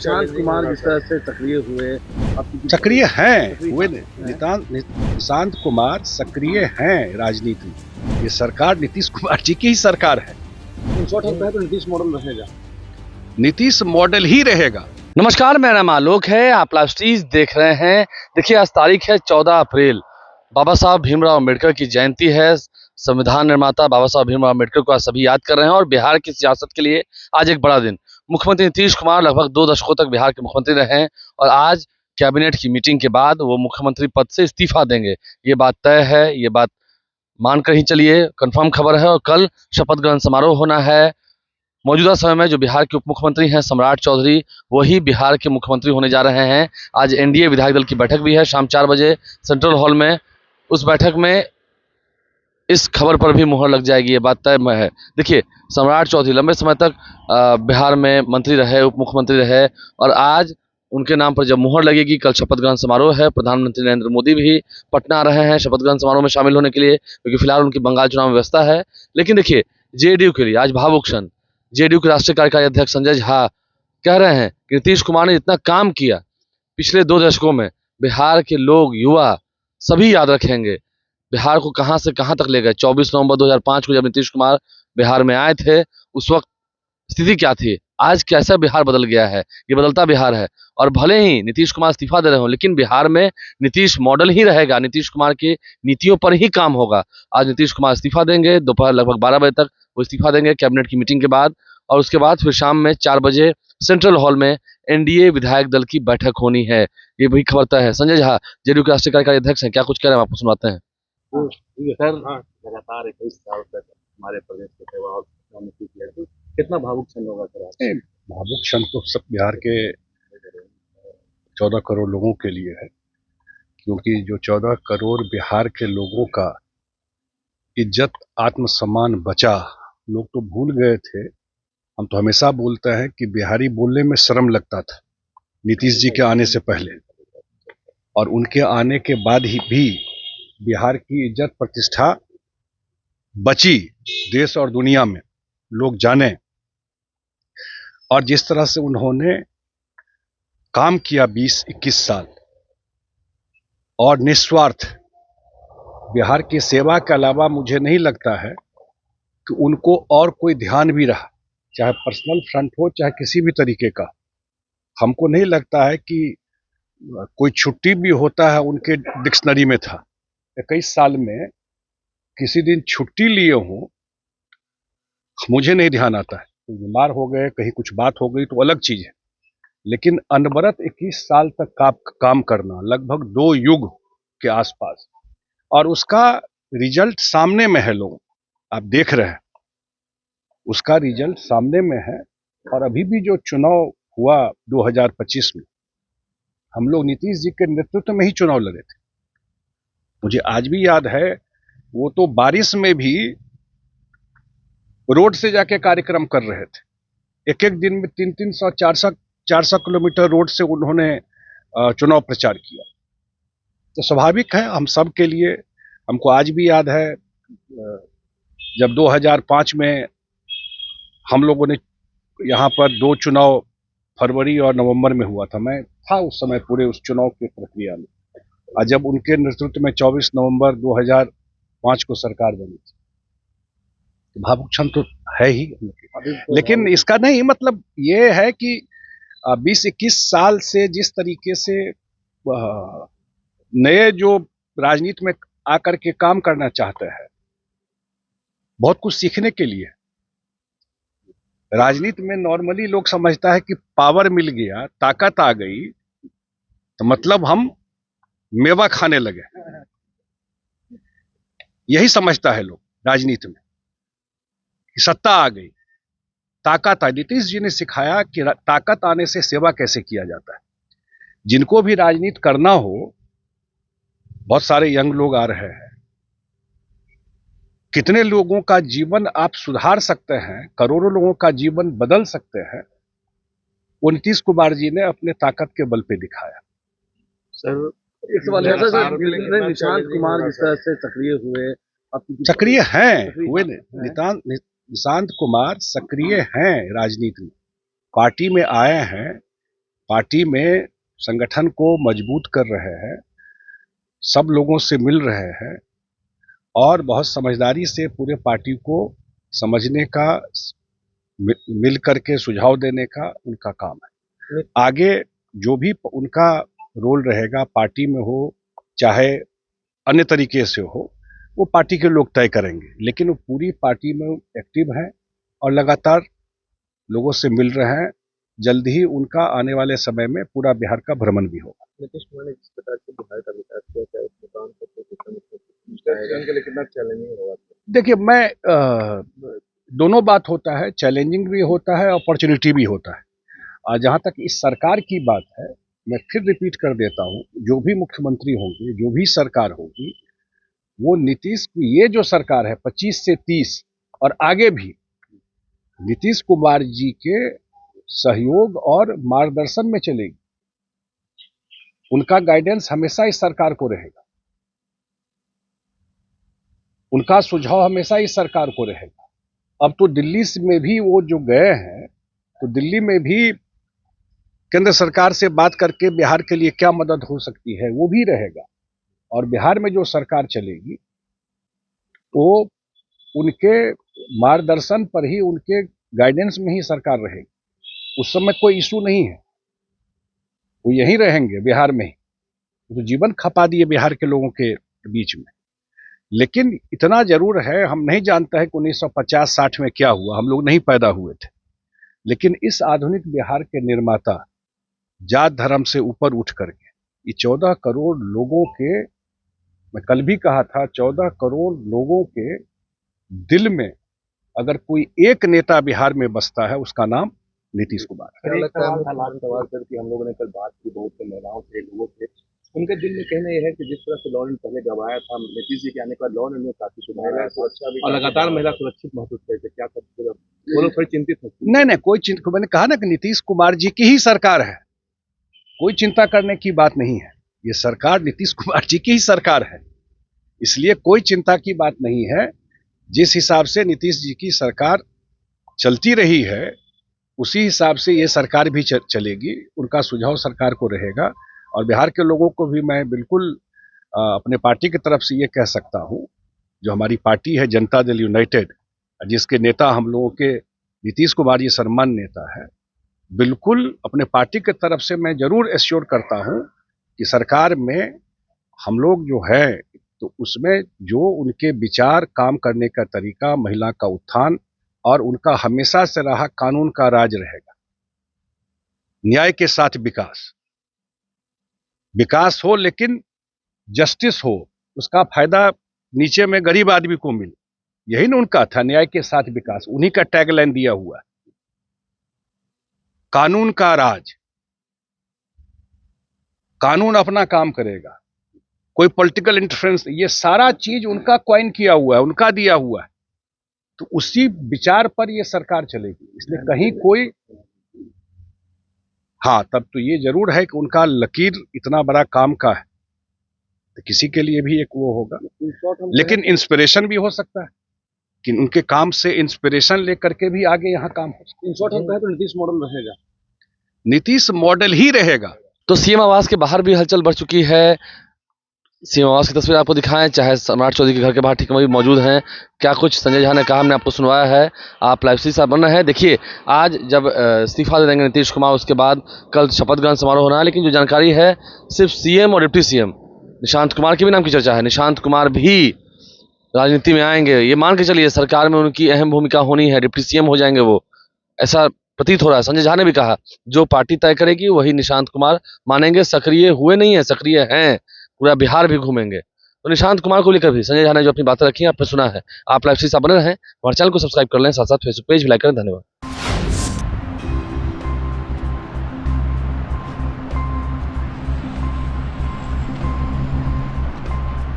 निशांत कुमार जिस तरह से सक्रिय हुए, सक्रिय हैं हुए निशांत कुमार सक्रिय हैं राजनीति में। ये सरकार नीतीश कुमार जी की ही सरकार है। शॉर्ट होता है तो नीतीश मॉडल रहेगा, नीतीश मॉडल ही रहेगा। नमस्कार, मेरा नाम आलोक है। आप लाइव देख रहे हैं। देखिए, आज तारीख है 14 अप्रैल। बाबा साहब भीमराव अम्बेडकर की जयंती है। संविधान निर्माता बाबा साहब भीमराव अम्बेडकर को आज सभी याद कर रहे हैं और बिहार की सियासत के लिए आज एक बड़ा दिन। मुख्यमंत्री नीतीश कुमार लगभग 2 दशकों तक बिहार के मुख्यमंत्री रहे हैं और आज कैबिनेट की मीटिंग के बाद वो मुख्यमंत्री पद से इस्तीफा देंगे। ये बात तय है, ये बात मानकर ही चलिए, कंफर्म खबर है। और कल शपथ ग्रहण समारोह होना है। मौजूदा समय में जो बिहार के उप मुख्यमंत्री हैं सम्राट चौधरी, वही बिहार के मुख्यमंत्री होने जा रहे हैं। आज एनडीए विधायक दल की बैठक भी है शाम 4 बजे सेंट्रल हॉल में। उस बैठक में इस खबर पर भी मुहर लग जाएगी, ये बात तय है। देखिए, सम्राट चौधरी लंबे समय तक बिहार में मंत्री रहे, उप मुख्यमंत्री रहे और आज उनके नाम पर जब मुहर लगेगी, कल शपथ ग्रहण समारोह है। प्रधानमंत्री नरेंद्र मोदी भी पटना आ रहे हैं शपथ ग्रहण समारोह में शामिल होने के लिए, क्योंकि फिलहाल उनकी बंगाल चुनाव में व्यवस्था है। लेकिन देखिए, जेडीयू के लिए आज भावुक क्षण। जेडीयू के राष्ट्रीय कार्यकारी अध्यक्ष संजय झा कह रहे हैं कि नीतीश कुमार ने जितना काम किया पिछले 2 दशकों में, बिहार के लोग, युवा सभी याद रखेंगे। बिहार को कहां से कहां तक ले गए। 24 नवंबर 2005 को जब नीतीश कुमार बिहार में आए थे, उस वक्त स्थिति क्या थी, आज कैसा बिहार बदल गया है। ये बदलता बिहार है। और भले ही नीतीश कुमार इस्तीफा दे रहे हो, लेकिन बिहार में नीतीश मॉडल ही रहेगा। नीतीश कुमार की नीतियों पर ही काम होगा। आज नीतीश कुमार इस्तीफा देंगे, दोपहर लगभग 12 बजे तक वो इस्तीफा देंगे कैबिनेट की मीटिंग के बाद। और उसके बाद फिर शाम में 4 बजे सेंट्रल हॉल में एनडीए विधायक दल की बैठक होनी है। ये भी खबर तय है। संजय झा जेडीयू के राष्ट्रीय कार्यकारी अध्यक्ष हैं, क्या कुछ कह रहे हैं, आपको सुनाते हैं। सर लगातार 21 साल तक हमारे प्रदेश के सेवा और नीति किया, तो कितना भावुक क्षण होगा सर? भावुक क्षण तो सब बिहार के 14 करोड़ लोगों के लिए है, क्योंकि जो 14 करोड़ बिहार के लोगों का इज्जत आत्मसम्मान बचा, लोग तो भूल गए थे। हम तो हमेशा बोलते हैं कि बिहारी बोलने में शर्म लगता था नीतीश जी के आने से पहले, और उनके आने के बाद ही भी बिहार की इज्जत प्रतिष्ठा बची देश और दुनिया में, लोग जाने। और जिस तरह से उन्होंने काम किया 20-21 साल और निस्वार्थ बिहार की सेवा के अलावा, मुझे नहीं लगता है कि उनको और कोई ध्यान भी रहा, चाहे पर्सनल फ्रंट हो चाहे किसी भी तरीके का। हमको नहीं लगता है कि कोई छुट्टी भी होता है उनके डिक्शनरी में था। 21 साल में किसी दिन छुट्टी लिए हों, मुझे नहीं ध्यान आता है। कोई बीमार हो गए, कहीं कुछ बात हो गई तो अलग चीज है, लेकिन अनवरत 21 साल तक काम करना, लगभग 2 युग के आसपास, और उसका रिजल्ट सामने में है। लोग आप देख रहे हैं, उसका रिजल्ट सामने में है। और अभी भी जो चुनाव हुआ 2025 में, हम लोग नीतीश जी के नेतृत्व में ही चुनाव लड़े थे। मुझे आज भी याद है, वो तो बारिश में भी रोड से जाके कार्यक्रम कर रहे थे। एक एक दिन में 300, 400 किलोमीटर रोड से उन्होंने चुनाव प्रचार किया। तो स्वाभाविक है, हम सब के लिए, हमको आज भी याद है जब 2005 में हम लोगों ने यहाँ पर 2 चुनाव फरवरी और नवंबर में हुआ था। मैं था उस समय पूरे उस चुनाव की प्रक्रिया में, और जब उनके नेतृत्व में 24 नवंबर 2005 को सरकार बनी थी, तो भावुक क्षण तो है ही। लेकिन इसका नहीं मतलब ये है कि 20-21 साल से जिस तरीके से नए जो राजनीति में आकर के काम करना चाहते हैं, बहुत कुछ सीखने के लिए। राजनीति में नॉर्मली लोग समझता है कि पावर मिल गया, ताकत आ गई, तो मतलब हम मेवा खाने लगे, यही समझता है लोग राजनीति में, कि सत्ता आ गई, ताकत आ। नीतीश जी ने सिखाया कि ताकत आने से सेवा कैसे किया जाता है। जिनको भी राजनीति करना हो, बहुत सारे यंग लोग आ रहे हैं, कितने लोगों का जीवन आप सुधार सकते हैं, करोड़ों लोगों का जीवन बदल सकते हैं, वो नीतीश कुमार जी ने अपने ताकत के बल पे दिखाया। सर एक सवाल है सर, निशांत कुमार जिस तरह से सक्रिय हुए, सक्रिय हैं हुए निशांत कुमार सक्रिय हैं राजनीति में, पार्टी में आए हैं, पार्टी में संगठन को मजबूत कर रहे हैं, सब लोगों से मिल रहे हैं और बहुत समझदारी से पूरे पार्टी को समझने का, मिल करके सुझाव देने का उनका काम है। आगे जो भी उनका रोल रहेगा, पार्टी में हो चाहे अन्य तरीके से हो, वो पार्टी के लोग तय करेंगे, लेकिन वो पूरी पार्टी में एक्टिव हैं और लगातार लोगों से मिल रहे हैं। जल्द ही उनका आने वाले समय में पूरा बिहार का भ्रमण भी होगा। नीतीश कुमार ने जिस प्रकार से बिहार का विकास किया, क्या उसमें काम करते कितना चैलेंजिंग होगा? देखिए, मैं दोनों बात होता है, चैलेंजिंग भी होता है, अपॉर्चुनिटी भी होता है। और जहाँ तक इस सरकार की बात है, मैं फिर रिपीट कर देता हूँ, जो भी मुख्यमंत्री होंगे, जो भी सरकार होगी, वो नीतीश की ये जो सरकार है 25 से 30 और आगे भी नीतीश कुमार जी के सहयोग और मार्गदर्शन में चलेगी। उनका गाइडेंस हमेशा इस सरकार को रहेगा, उनका सुझाव हमेशा इस सरकार को रहेगा। अब तो दिल्ली में भी वो जो गए हैं, तो दिल्ली में भी केंद्र सरकार से बात करके बिहार के लिए क्या मदद हो सकती है वो भी रहेगा। और बिहार में जो सरकार चलेगी वो उनके मार्गदर्शन पर ही, उनके गाइडेंस में ही सरकार रहेगी। उस समय कोई इशू नहीं है, वो यहीं रहेंगे बिहार में ही। तो जीवन खपा दिए बिहार के लोगों के बीच में। लेकिन इतना जरूर है, हम नहीं जानते हैं कि 1950-60 में क्या हुआ, हम लोग नहीं पैदा हुए थे। लेकिन इस आधुनिक बिहार के निर्माता जात धर्म से ऊपर उठ करके ये 14 करोड़ लोगों के, मैं कल भी कहा था, 14 करोड़ लोगों के दिल में अगर कोई एक नेता बिहार में बसता है, उसका नाम नीतीश कुमार है। हम लोगों ने कल बात की बहुत से महिलाओं से, लोगों से, उनके दिल में कहना यह है कि जिस तरह से लॉ एंड पहले गवाया था, नीतीश जी के आने के बाद लॉ एंड में काफी सुधार है और लगातार महिला सुरक्षित महसूस करते। क्या करते, वो लोग थोड़ी चिंतित है? नहीं, कोई चिंता, मैंने कहा ना कि नीतीश कुमार जी की ही सरकार है, कोई चिंता करने की बात नहीं है। ये सरकार नीतीश कुमार जी की ही सरकार है, इसलिए कोई चिंता की बात नहीं है। जिस हिसाब से नीतीश जी की सरकार चलती रही है, उसी हिसाब से ये सरकार भी चलेगी। उनका सुझाव सरकार को रहेगा। और बिहार के लोगों को भी मैं बिल्कुल अपने पार्टी की तरफ से ये कह सकता हूँ, जो हमारी पार्टी है जनता दल यूनाइटेड, जिसके नेता हम लोगों के नीतीश कुमार जी सम्मान नेता है, बिल्कुल अपने पार्टी की तरफ से मैं जरूर एश्योर करता हूँ कि सरकार में हम लोग जो है, तो उसमें जो उनके विचार, काम करने का तरीका, महिला का उत्थान और उनका हमेशा से रहा कानून का राज रहेगा। न्याय के साथ विकास हो, लेकिन जस्टिस हो, उसका फायदा नीचे में गरीब आदमी को मिले। यही ना उनका था, न्याय के साथ विकास, उन्हीं का टैगलाइन दिया हुआ है। कानून का राज, कानून अपना काम करेगा, कोई पॉलिटिकल इंटरफेरेंस, ये सारा चीज उनका क्वाइन किया हुआ है, उनका दिया हुआ है। तो उसी विचार पर ये सरकार चलेगी, इसलिए कहीं कोई, हाँ, तब तो ये जरूर है कि उनका लकीर इतना बड़ा काम का है, तो किसी के लिए भी एक वो होगा। लेकिन इंस्पिरेशन भी हो सकता है कि उनके काम से इंस्पिरेशन लेकर के भी आगे यहाँ काम हो सकता है। इन शॉर्ट हम कहें तो नीतीश मॉडल रहेगा, नीतीश मॉडल ही रहेगा। तो सीएम आवास के बाहर भी हलचल बढ़ चुकी है। सीएम आवास की तस्वीर आपको दिखाएं, चाहे सम्राट चौधरी के घर के बाहर ठीक भी मौजूद हैं। क्या कुछ संजय झा ने कहा, हमने आपको सुनवाया है, आप लाइव से साथ बन रहे हैं। देखिए, आज जब इस्तीफा दे देंगे नीतीश कुमार, उसके बाद कल शपथ ग्रहण समारोह होना है। लेकिन जो जानकारी है, सिर्फ सीएम और डिप्टी सीएम निशांत कुमार के भी नाम की चर्चा है। निशांत कुमार भी राजनीति में आएंगे, ये मान के चलिए सरकार में उनकी अहम भूमिका होनी है, डिप्टी सीएम हो जाएंगे वो, ऐसा प्रतीत हो रहा है। संजय झा ने भी कहा, जो पार्टी तय करेगी वही निशांत कुमार मानेंगे। सक्रिय हुए नहीं है, सक्रिय हैं, पूरा बिहार भी घूमेंगे। तो निशांत कुमार को लेकर भी संजय झा ने जो अपनी बातें रखी हैं, आपने सुना है। आप लाइव से बने रहें, हमारे चैनल को सब्सक्राइब कर लें, साथ साथ फेसबुक पेज भी लाइक करें। धन्यवाद।